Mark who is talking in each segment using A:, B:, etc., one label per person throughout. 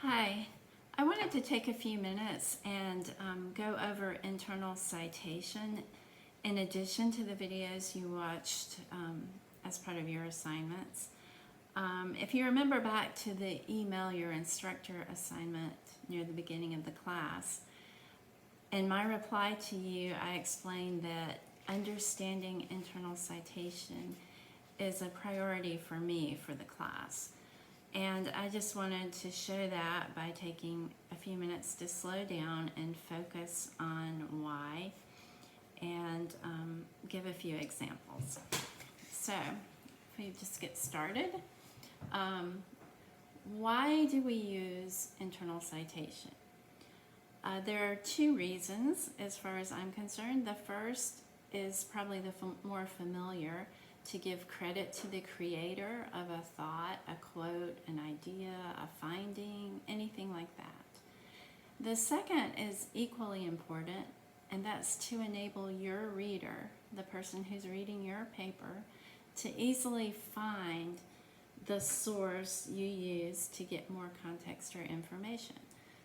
A: Hi, I wanted to take a few minutes and go over internal citation in addition to the videos you watched as part of your assignments. If you remember back to the email your instructor assignment near the beginning of the class, in my reply to you, I explained that understanding internal citation is a priority for me for the class. And I just wanted to show that by taking a few minutes to slow down and focus on why and give a few examples. So, if we just get started, why do we use internal citation? There are two reasons as far as I'm concerned. The first is probably the more familiar, to give credit to the creator of a thought, a quote, an idea, a finding, anything like that. The second is equally important, and that's to enable your reader, the person who's reading your paper, to easily find the source you use to get more context or information.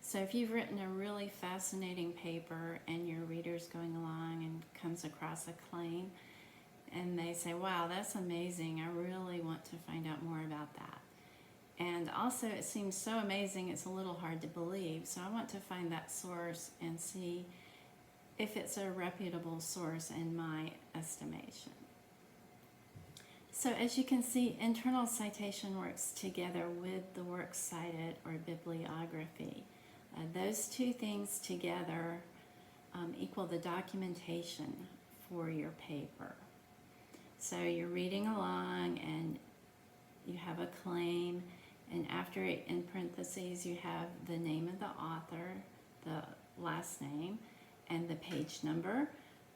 A: So if you've written a really fascinating paper and your reader's going along and comes across a claim, and they say, wow, that's amazing, I really want to find out more about that. And also it seems so amazing it's a little hard to believe, so I want to find that source and see if it's a reputable source in my estimation. So as you can see, internal citation works together with the works cited or bibliography. Those two things together equal the documentation for your paper. So you're reading along and you have a claim, and after it, in parentheses, you have the name of the author, the last name, and the page number.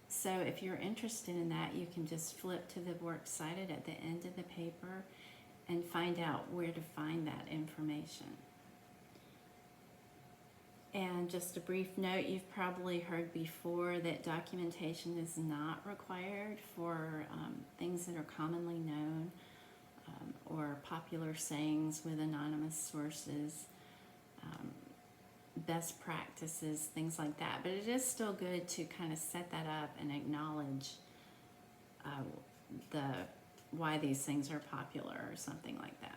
A: So if you're interested in that, you can just flip to the works cited at the end of the paper and find out where to find that information. And just a brief note, you've probably heard before that documentation is not required for things that are commonly known or popular sayings with anonymous sources, best practices, things like that. But it is still good to kind of set that up and acknowledge why these things are popular or something like that.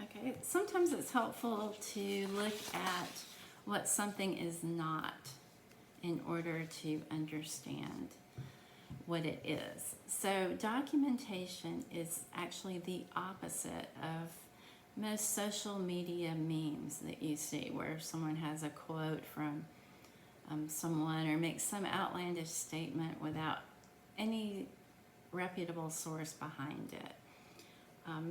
A: Okay, sometimes it's helpful to look at what something is not in order to understand what it is. So documentation is actually the opposite of most social media memes that you see, where someone has a quote from someone or makes some outlandish statement without any reputable source behind it.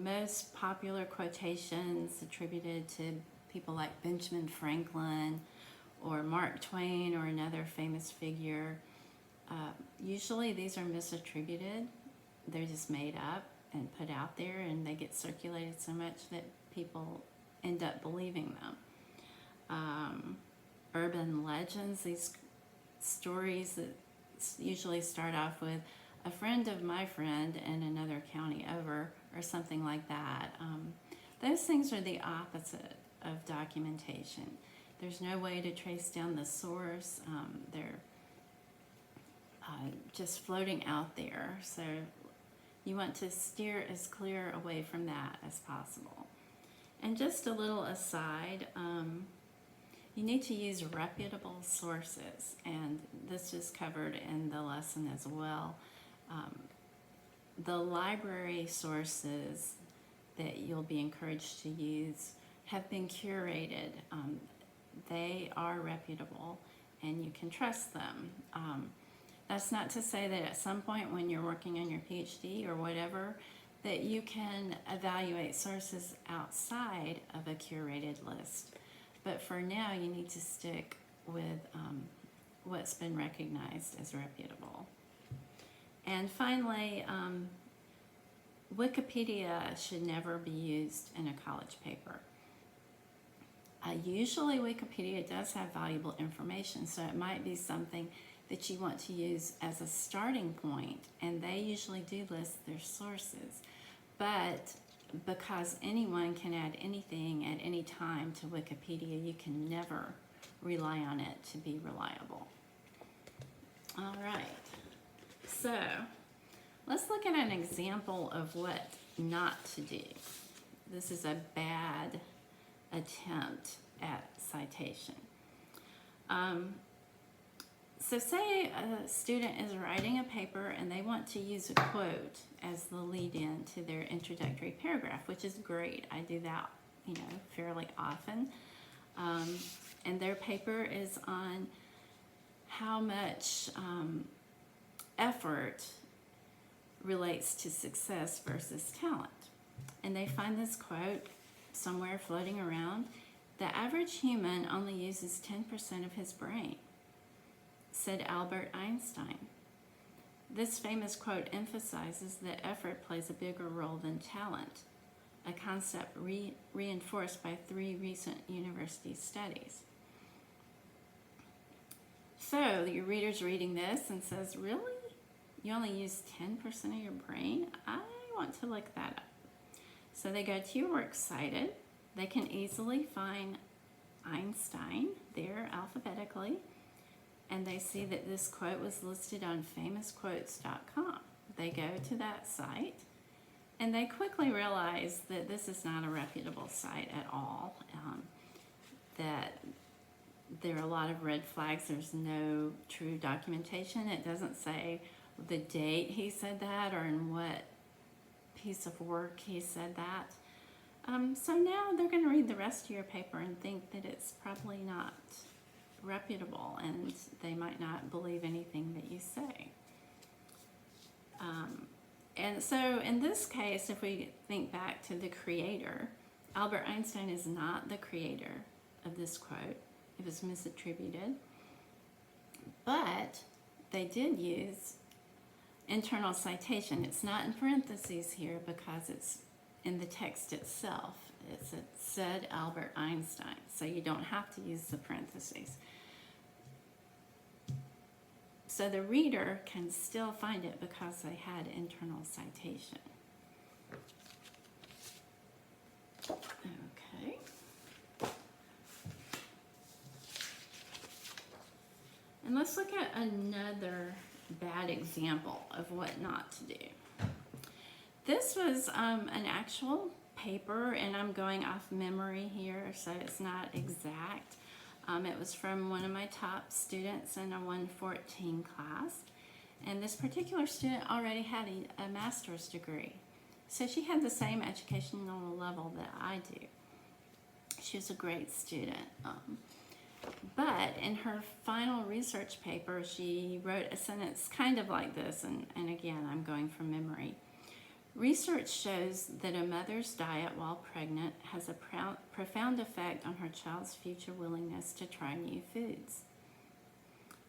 A: Most popular quotations attributed to people like Benjamin Franklin or Mark Twain or another famous figure, usually these are misattributed. They're just made up and put out there, and they get circulated so much that people end up believing them. Urban legends, these stories that usually start off with a friend of my friend in another county over, or something like that. Those things are the opposite of documentation. There's no way to trace down the source. They're just floating out there. So you want to steer as clear away from that as possible. And just a little aside, you need to use reputable sources, and this is covered in the lesson as well. The library sources that you'll be encouraged to use have been curated. They are reputable and you can trust them. That's not to say that at some point when you're working on your PhD or whatever, that you can evaluate sources outside of a curated list. But for now, you need to stick with what's been recognized as reputable. And finally, Wikipedia should never be used in a college paper. Usually Wikipedia does have valuable information, so it might be something that you want to use as a starting point, and they usually do list their sources. But because anyone can add anything at any time to Wikipedia, you can never rely on it to be reliable. All right, so let's look at an example of what not to do. This is a bad attempt at citation. So say a student is writing a paper and they want to use a quote as the lead-in to their introductory paragraph, which is great. I do that, fairly often. And their paper is on how much effort relates to success versus talent. And they find this quote somewhere floating around: "The average human only uses 10% of his brain," said Albert Einstein. This famous quote emphasizes that effort plays a bigger role than talent, a concept reinforced by 3 recent university studies. So your reader's reading this and says, "Really? You only use 10% of your brain? I want to look that up." So they go to your works cited. They can easily find Einstein there alphabetically, and they see that this quote was listed on famousquotes.com. They go to that site, and they quickly realize that this is not a reputable site at all, that there are a lot of red flags. There's no true documentation. It doesn't say the date he said that or in what piece of work he said that. So now they're going to read the rest of your paper and think that it's probably not reputable, and they might not believe anything that you say. And so in this case, if we think back to the creator, Albert Einstein is not the creator of this quote. It was misattributed. But they did use internal citation. It's not in parentheses here because it's in the text itself. It said Albert Einstein, so you don't have to use the parentheses. So the reader can still find it because they had internal citation. Okay. And let's look at another bad example of what not to do. This was an actual paper, and I'm going off memory here, so it's not exact. It was from one of my top students in a 114 class, and this particular student already had a master's degree. So she had the same educational level that I do. She was a great student. But in her final research paper, she wrote a sentence kind of like this, and again, I'm going from memory. "Research shows that a mother's diet while pregnant has a profound effect on her child's future willingness to try new foods.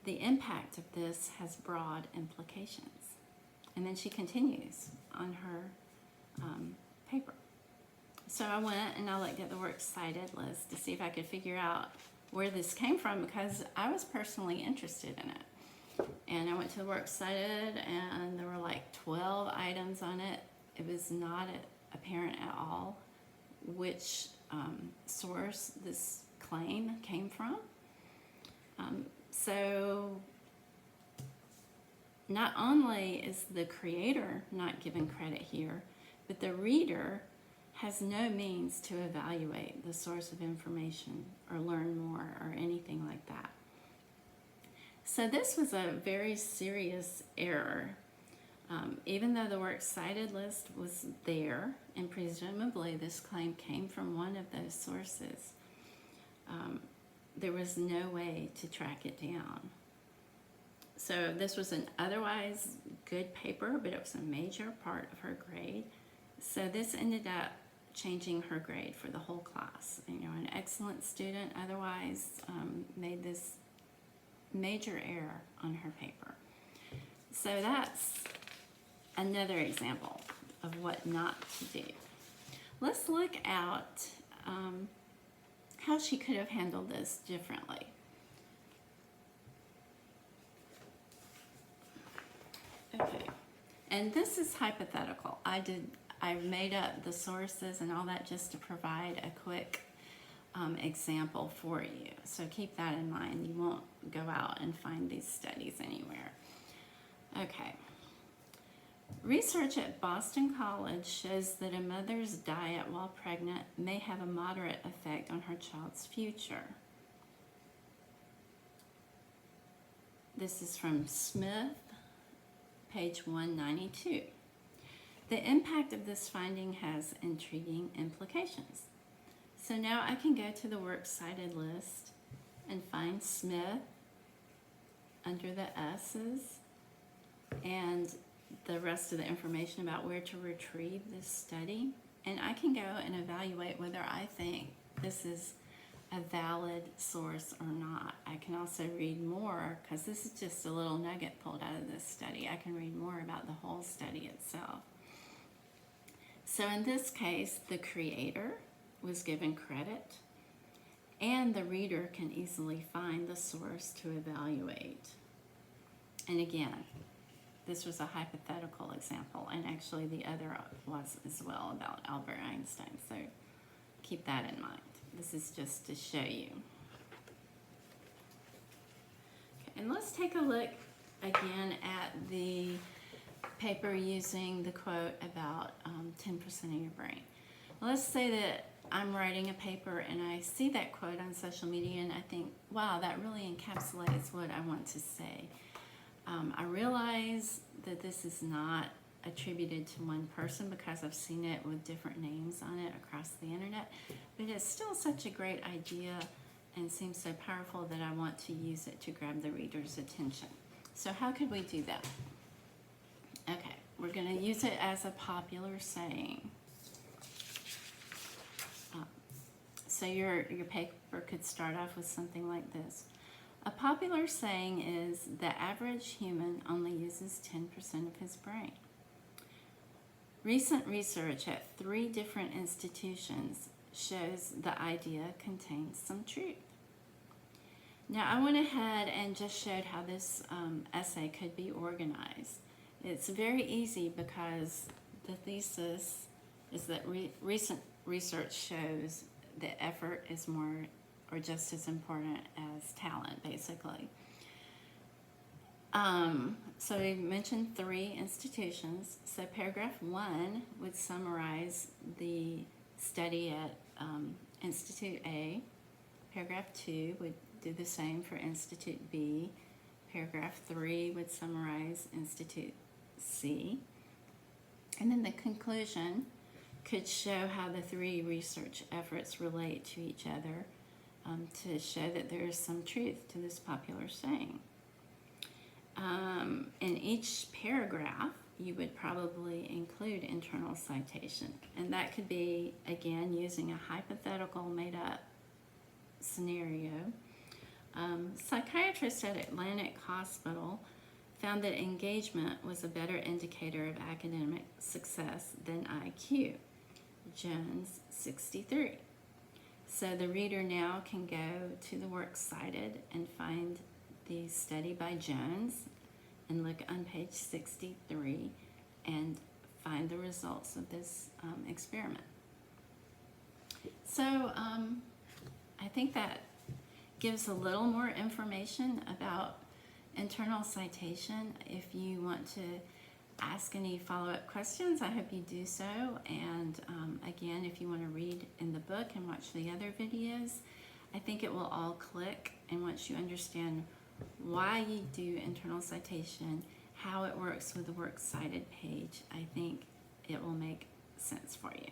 A: The impact of this has broad implications." And then she continues on her paper. So I went and I looked at the works cited list to see if I could figure out where this came from, because I was personally interested in it. And I went to the works cited, and there were like 12 items on it. It was not apparent at all which source this claim came from. So not only is the creator not given credit here, but the reader has no means to evaluate the source of information or learn more or anything like that. So this was a very serious error. Even though the works cited list was there, and presumably this claim came from one of those sources, there was no way to track it down. So this was an otherwise good paper, but it was a major part of her grade. So this ended up changing her grade for the whole class. An excellent student otherwise made this major error on her paper. So that's another example of what not to do. Let's look at how she could have handled this differently. Okay, and this is hypothetical. I I've made up the sources and all that just to provide a quick example for you. So keep that in mind. You won't go out and find these studies anywhere. Okay. Research at Boston College shows that a mother's diet while pregnant may have a moderate effect on her child's future. This is from Smith, page 192. The impact of this finding has intriguing implications. So now I can go to the works cited list and find Smith under the S's and the rest of the information about where to retrieve this study. And I can go and evaluate whether I think this is a valid source or not. I can also read more, because this is just a little nugget pulled out of this study. I can read more about the whole study itself. So in this case, the creator was given credit, and the reader can easily find the source to evaluate. And again, this was a hypothetical example, and actually the other was as well about Albert Einstein, so keep that in mind. This is just to show you. Okay, and let's take a look again at the paper using the quote about 10% of your brain. Let's say that I'm writing a paper and I see that quote on social media and I think, wow, that really encapsulates what I want to say. I realize that this is not attributed to one person because I've seen it with different names on it across the internet, but it's still such a great idea and seems so powerful that I want to use it to grab the reader's attention. So how could we do that? Okay, we're going to use it as a popular saying. So your paper could start off with something like this. A popular saying is, the average human only uses 10% of his brain. Recent research at 3 different institutions shows the idea contains some truth. Now I went ahead and just showed how this essay could be organized. It's very easy because the thesis is that recent research shows that effort is more or just as important as talent, basically. So we mentioned 3 institutions. So paragraph 1 would summarize the study at Institute A. Paragraph 2 would do the same for Institute B. Paragraph 3 would summarize Institute C. And then the conclusion could show how the 3 research efforts relate to each other, to show that there is some truth to this popular saying. In each paragraph, you would probably include internal citation, and that could be, again, using a hypothetical made-up scenario. Psychiatrists at Atlantic Hospital found that engagement was a better indicator of academic success than IQ. Jones, 63. So the reader now can go to the works cited and find the study by Jones and look on page 63 and find the results of this experiment. So I think that gives a little more information about internal citation. If you want to ask any follow-up questions, I hope you do so. And again, if you want to read in the book and watch the other videos, I think it will all click. And once you understand why you do internal citation, how it works with the works cited page, I think it will make sense for you.